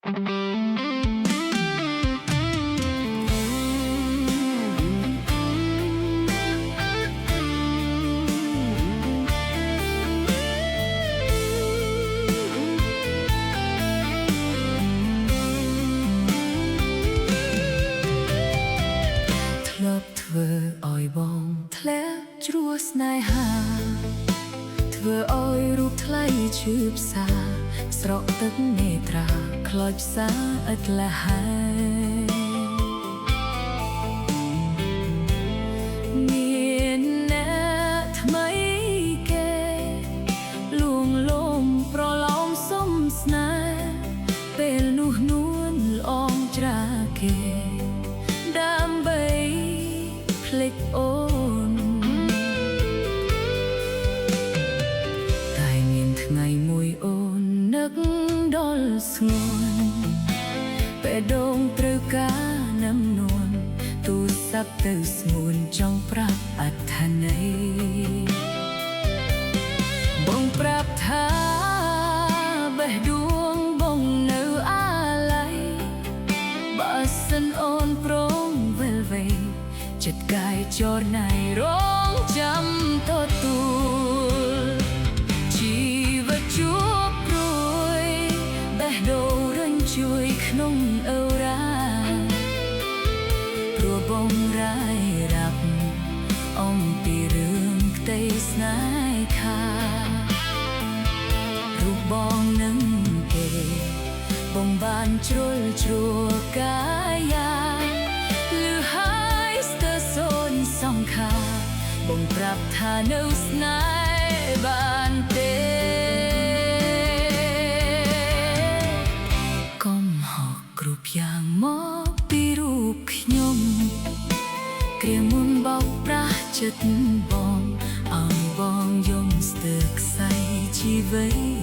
ធ្វើឲ្យបងធ្លាក់ជ្រោះស្នេហាធ្វើឲ្យរូបថ្លៃឈឺផ្សាស្រក់ទឹកនេត្រាខ្លោចផ្សាឥតលះហើយមានអ្នកថ្មីគេលួងលោមប្រឡំសុំស្នេហ៍ពេលនោះនួនល្អងច្រាគេដើម្បីភ្លេចអូនតែមានថ្ងៃមួយអូននឹកដល់ស្ងួនពេលដងត្រូវការណាំនួនទូរស័ព្ទទៅស្ងួនចង់ប្រាប់អត្ថន័យបងប្រាប់ថាបេះដួងបងនៅអាឡ័យបើសិនអូនព្រមវិលវេចិត្តកាយចរណៃរងចាំទទួលជីវិតជួបព្រួយបេះដូងរញជួយក្នុងអើរ៉ាព្រោះបងរាយរាប់អំពីរឿងក្តីស្នេហារូបបងនឹងគេបងបានជ្រុលជ្រោះកាយាសងខាបងប្រាប់ថានៅស្នេហ៍បានទេកុំហកគ្រប់យ៉ាងមកពីរូបខ្ញុំគ្រាមុនបោកប្រាស់ចិត្តបងឲ្យបងយំស្ទើរខ្សែជីវិត